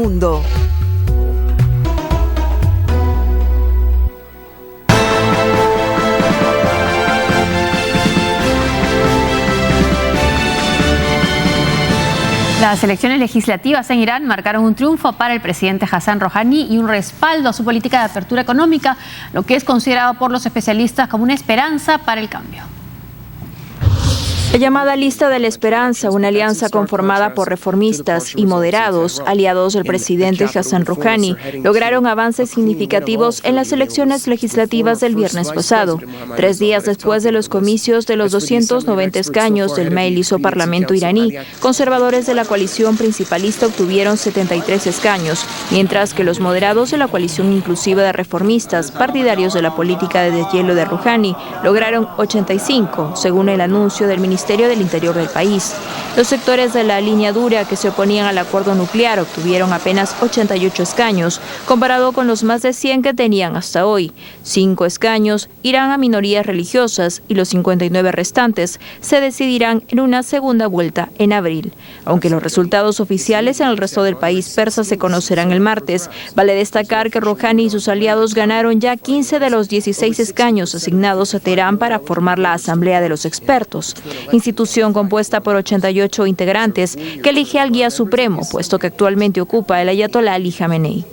mundo. Las elecciones legislativas en Irán marcaron un triunfo para el presidente Hassan Rouhani y un respaldo a su política de apertura económica, lo que es considerado por los especialistas como una esperanza para el cambio. La llamada Lista de la Esperanza, una alianza conformada por reformistas y moderados, aliados del presidente Hassan Rouhani, lograron avances significativos en las elecciones legislativas del viernes pasado, 3 días después de los comicios de los 290 escaños del Majlis Parlamento iraní. Conservadores de la coalición principalista obtuvieron 73 escaños, mientras que los moderados de la coalición inclusiva de reformistas, partidarios de la política de deshielo de Rouhani, lograron 85, según el anuncio del Ministerio del Interior del país. Los sectores de la línea dura que se oponían al acuerdo nuclear obtuvieron apenas 88 escaños, comparado con los más de 100 que tenían hasta hoy. 5 escaños irán a minorías religiosas y los 59 restantes se decidirán en una segunda vuelta en abril. Aunque los resultados oficiales en el resto del país persa se conocerán el martes, vale destacar que Rouhani y sus aliados ganaron ya 15 de los 16 escaños asignados a Teherán para formar la Asamblea de los Expertos, institución compuesta por 88 integrantes que elige al guía supremo, puesto que actualmente ocupa el ayatolá Ali Jamenei.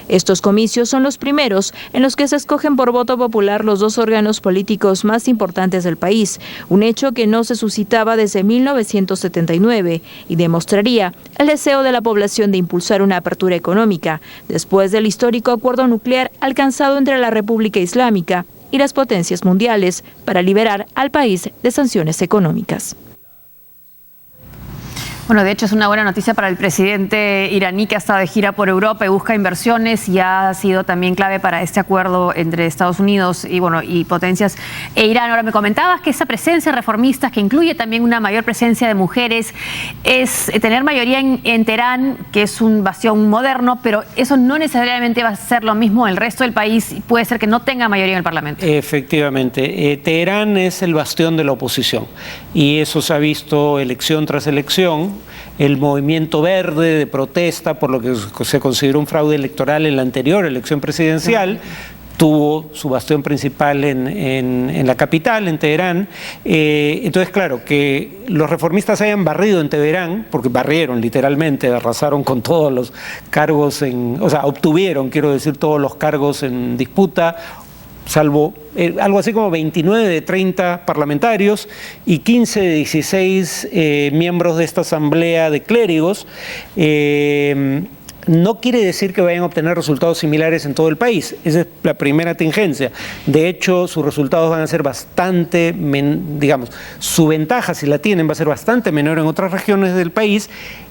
Estos comicios son los primeros en los que se escogen por voto popular los 2 órganos políticos más importantes del país, un hecho que no se suscitaba desde 1979 y demostraría el deseo de la población de impulsar una apertura económica después del histórico acuerdo nuclear alcanzado entre la República Islámica y las potencias mundiales para liberar al país de sanciones económicas. Bueno, de hecho es una buena noticia para el presidente iraní que ha estado de gira por Europa y busca inversiones y ha sido también clave para este acuerdo entre Estados Unidos y potencias e Irán. Ahora me comentabas que esa presencia de reformistas, que incluye también una mayor presencia de mujeres, es tener mayoría en Teherán, que es un bastión moderno, pero eso no necesariamente va a ser lo mismo en el resto del país y puede ser que no tenga mayoría en el Parlamento. Efectivamente, Teherán es el bastión de la oposición y eso se ha visto elección tras elección. El movimiento verde de protesta por lo que se consideró un fraude electoral en la anterior elección presidencial tuvo su bastión principal en la capital, en Teherán. Entonces, claro, que los reformistas hayan barrido en Teherán, porque barrieron literalmente, arrasaron con todos los cargos, obtuvieron, quiero decir, todos los cargos en disputa, salvo algo así como 29 de 30 parlamentarios y 15 de 16 miembros de esta asamblea de clérigos. No quiere decir que vayan a obtener resultados similares en todo el país. Esa es la primera tingencia. De hecho, sus resultados van a ser bastante, su ventaja, si la tienen, va a ser bastante menor en otras regiones del país.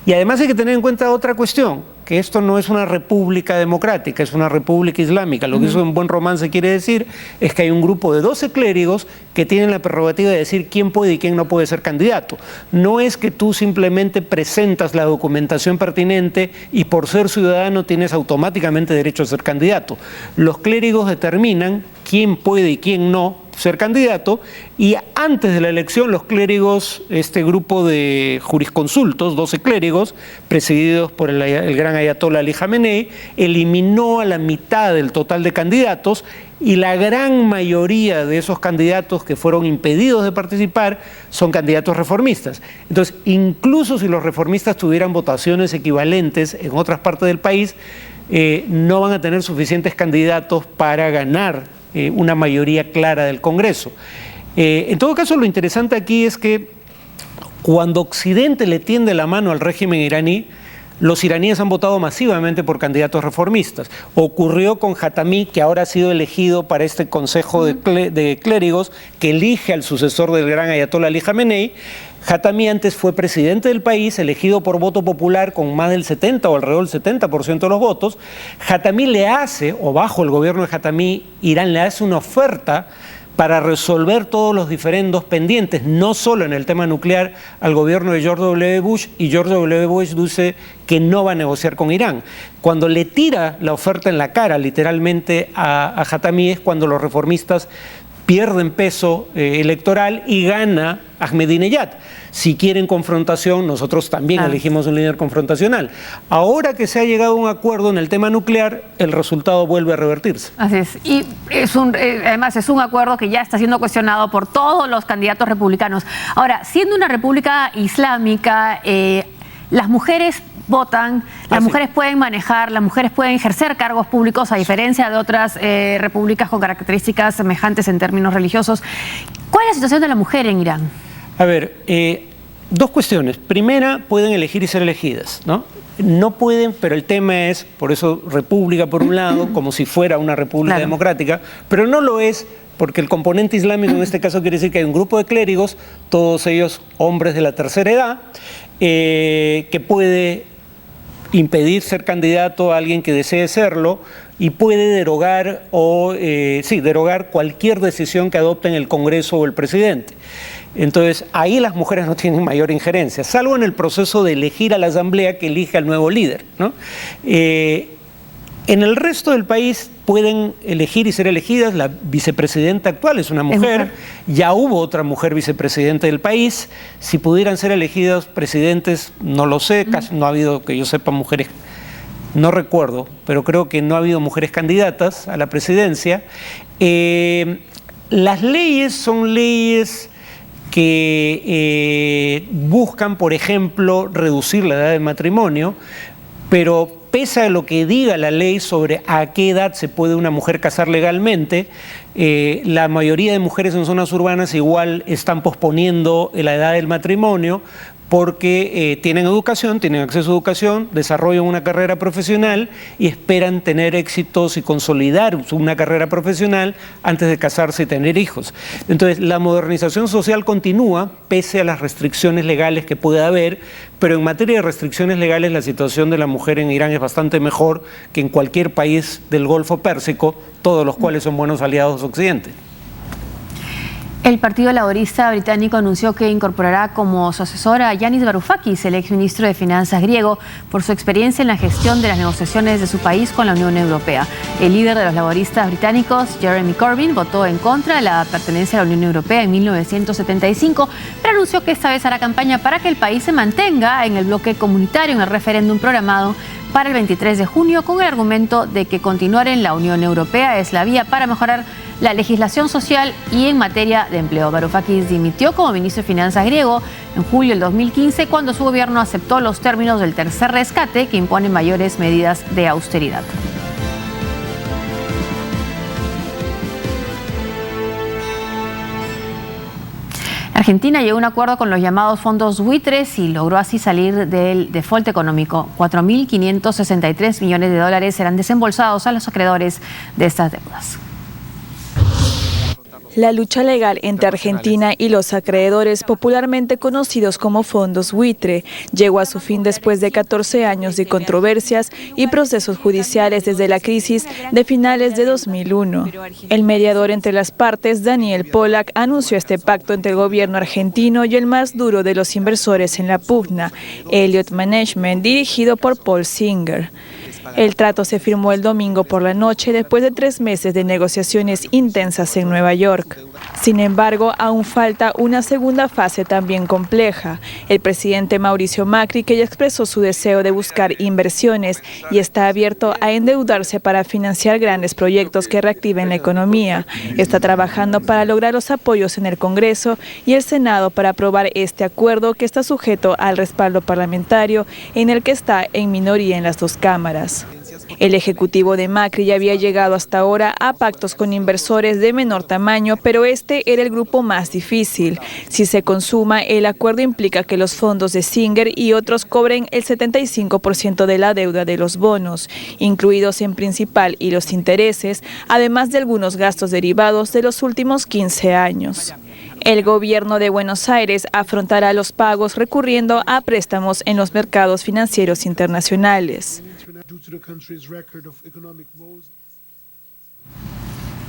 Y además hay que tener en cuenta otra cuestión, que esto no es una república democrática, es una república islámica. Lo que eso en buen romance quiere decir es que hay un grupo de 12 clérigos que tienen la prerrogativa de decir quién puede y quién no puede ser candidato. No es que tú simplemente presentas la documentación pertinente y por ser ciudadano tienes automáticamente derecho a ser candidato. Los clérigos determinan quién puede y quién no ser candidato, y antes de la elección los clérigos, este grupo de jurisconsultos, 12 clérigos, presididos por el gran ayatolá Ali Jamenei, eliminó a la mitad del total de candidatos, y la gran mayoría de esos candidatos que fueron impedidos de participar son candidatos reformistas. Entonces, incluso si los reformistas tuvieran votaciones equivalentes en otras partes del país, no van a tener suficientes candidatos para ganar una mayoría clara del Congreso. En todo caso, lo interesante aquí es que cuando Occidente le tiende la mano al régimen iraní, los iraníes han votado masivamente por candidatos reformistas. Ocurrió con Jatami, que ahora ha sido elegido para este consejo de clérigos que elige al sucesor del gran ayatolá Ali Jamenei. Jatami antes fue presidente del país, elegido por voto popular con más del 70 o alrededor del 70% de los votos. Jatami le hace, o bajo el gobierno de Jatami, Irán le hace una oferta para resolver todos los diferendos pendientes, no solo en el tema nuclear, al gobierno de George W. Bush, y George W. Bush dice que no va a negociar con Irán. Cuando le tira la oferta en la cara, literalmente, a Jatami, es cuando los reformistas pierden peso electoral y gana Ahmadinejad. Si quieren confrontación, nosotros también elegimos un líder confrontacional. Ahora que se ha llegado a un acuerdo en el tema nuclear, el resultado vuelve a revertirse. Así es. Y además es un acuerdo que ya está siendo cuestionado por todos los candidatos republicanos. Ahora, siendo una república islámica, las mujeres votan, las mujeres pueden manejar, las mujeres pueden ejercer cargos públicos, a diferencia de otras repúblicas con características semejantes en términos religiosos. ¿Cuál es la situación de la mujer en Irán? A ver, dos cuestiones. Primera, pueden elegir y ser elegidas, ¿no? No pueden, pero el tema es, por eso república por un lado, como si fuera una república democrática, pero no lo es porque el componente islámico en este caso quiere decir que hay un grupo de clérigos, todos ellos hombres de la tercera edad, que puede impedir ser candidato a alguien que desee serlo y puede derogar derogar cualquier decisión que adopten el Congreso o el presidente. Entonces, ahí las mujeres no tienen mayor injerencia, salvo en el proceso de elegir a la asamblea que elige al nuevo líder, ¿no? En el resto del país pueden elegir y ser elegidas. La vicepresidenta actual es una mujer. Ya hubo otra mujer vicepresidenta del país. Si pudieran ser elegidos presidentes, no lo sé, casi no ha habido, que yo sepa, mujeres, no recuerdo, pero creo que no ha habido mujeres candidatas a la presidencia. Las leyes son leyes que buscan, por ejemplo, reducir la edad de matrimonio, pero pese a lo que diga la ley sobre a qué edad se puede una mujer casar legalmente, la mayoría de mujeres en zonas urbanas igual están posponiendo la edad del matrimonio porque tienen educación, tienen acceso a educación, desarrollan una carrera profesional y esperan tener éxitos y consolidar una carrera profesional antes de casarse y tener hijos. Entonces, la modernización social continúa pese a las restricciones legales que pueda haber, pero en materia de restricciones legales la situación de la mujer en Irán es bastante mejor que en cualquier país del Golfo Pérsico, todos los cuales son buenos aliados de Occidente. El Partido Laborista británico anunció que incorporará como su asesor a Yanis Varoufakis, el exministro de Finanzas griego, por su experiencia en la gestión de las negociaciones de su país con la Unión Europea. El líder de los laboristas británicos, Jeremy Corbyn, votó en contra de la pertenencia a la Unión Europea en 1975, pero anunció que esta vez hará campaña para que el país se mantenga en el bloque comunitario en el referéndum programado para el 23 de junio, con el argumento de que continuar en la Unión Europea es la vía para mejorar la legislación social y en materia de empleo. Varoufakis dimitió como ministro de Finanzas griego en julio del 2015, cuando su gobierno aceptó los términos del tercer rescate, que impone mayores medidas de austeridad. Argentina llegó a un acuerdo con los llamados fondos buitres y logró así salir del default económico. 4.563 millones de dólares serán desembolsados a los acreedores de estas deudas. La lucha legal entre Argentina y los acreedores, popularmente conocidos como fondos buitre, llegó a su fin después de 14 años de controversias y procesos judiciales desde la crisis de finales de 2001. El mediador entre las partes, Daniel Pollack, anunció este pacto entre el gobierno argentino y el más duro de los inversores en la pugna, Elliott Management, dirigido por Paul Singer. El trato se firmó el domingo por la noche después de 3 meses de negociaciones intensas en Nueva York. Sin embargo, aún falta una segunda fase también compleja. El presidente Mauricio Macri, que ya expresó su deseo de buscar inversiones y está abierto a endeudarse para financiar grandes proyectos que reactiven la economía, está trabajando para lograr los apoyos en el Congreso y el Senado para aprobar este acuerdo, que está sujeto al respaldo parlamentario, en el que está en minoría en las dos cámaras. El ejecutivo de Macri ya había llegado hasta ahora a pactos con inversores de menor tamaño, pero este era el grupo más difícil. Si se consuma, el acuerdo implica que los fondos de Singer y otros cobren el 75% de la deuda de los bonos, incluidos en principal y los intereses, además de algunos gastos derivados de los últimos 15 años. El gobierno de Buenos Aires afrontará los pagos recurriendo a préstamos en los mercados financieros internacionales.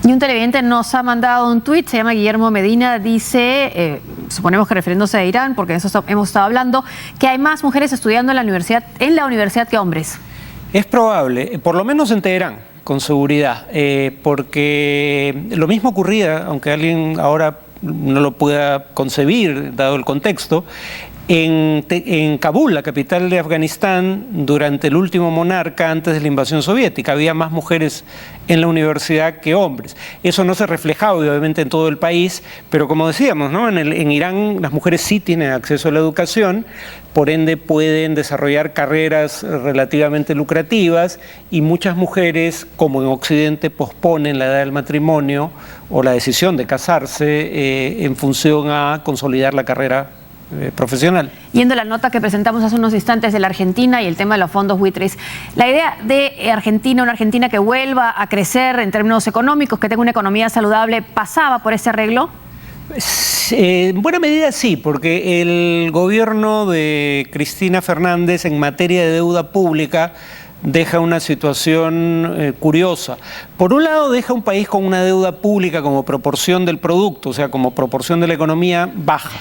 Y un televidente nos ha mandado un tuit, se llama Guillermo Medina, dice, suponemos que refiriéndose a Irán, porque de eso hemos estado hablando, que hay más mujeres estudiando en la universidad que hombres. Es probable, por lo menos en Teherán. con seguridad, porque lo mismo ocurría, aunque alguien ahora no lo pueda concebir, dado el contexto, en Kabul, la capital de Afganistán, durante el último monarca antes de la invasión soviética. Había más mujeres en la universidad que hombres. Eso no se reflejaba obviamente en todo el país, pero como decíamos, ¿no? En Irán las mujeres sí tienen acceso a la educación, por ende pueden desarrollar carreras relativamente lucrativas, y muchas mujeres, como en Occidente, posponen la edad del matrimonio o la decisión de casarse en función a consolidar la carrera profesional. Yendo a la nota que presentamos hace unos instantes de la Argentina y el tema de los fondos buitres, la idea de Argentina, una Argentina que vuelva a crecer en términos económicos, que tenga una economía saludable, ¿pasaba por ese arreglo? En buena medida sí, porque el gobierno de Cristina Fernández en materia de deuda pública deja una situación curiosa. Por un lado, deja un país con una deuda pública como proporción del producto, o sea, como proporción de la economía, baja.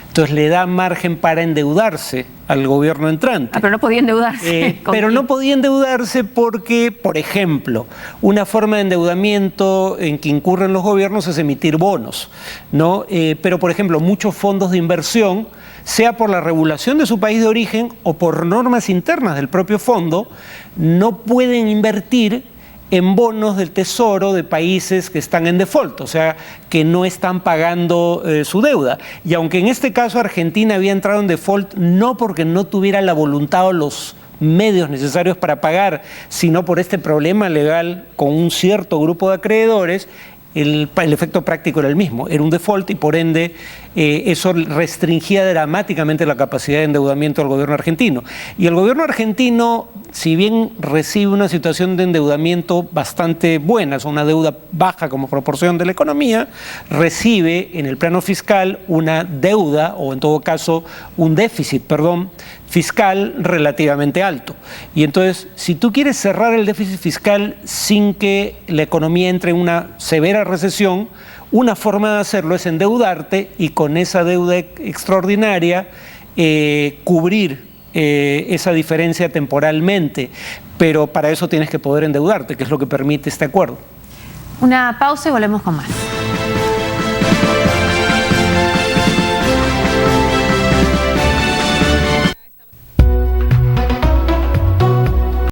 Entonces le da margen para endeudarse al gobierno entrante. Pero no podía endeudarse. Pero no podía endeudarse porque, por ejemplo, una forma de endeudamiento en que incurren los gobiernos es emitir bonos, ¿no? Pero, por ejemplo, muchos fondos de inversión, sea por la regulación de su país de origen o por normas internas del propio fondo, no pueden invertir en bonos del tesoro de países que están en default, o sea, que no están pagando su deuda. Y aunque en este caso Argentina había entrado en default no porque no tuviera la voluntad o los medios necesarios para pagar, sino por este problema legal con un cierto grupo de acreedores, el efecto práctico era el mismo, era un default, y por ende eso restringía dramáticamente la capacidad de endeudamiento del gobierno argentino. Y el gobierno argentino, si bien recibe una situación de endeudamiento bastante buena, es una deuda baja como proporción de la economía, recibe en el plano fiscal una deuda, o en todo caso un déficit, fiscal relativamente alto. Y entonces, si tú quieres cerrar el déficit fiscal sin que la economía entre en una severa recesión, una forma de hacerlo es endeudarte y con esa deuda extraordinaria cubrir esa diferencia temporalmente. Pero para eso tienes que poder endeudarte, que es lo que permite este acuerdo. Una pausa y volvemos con más.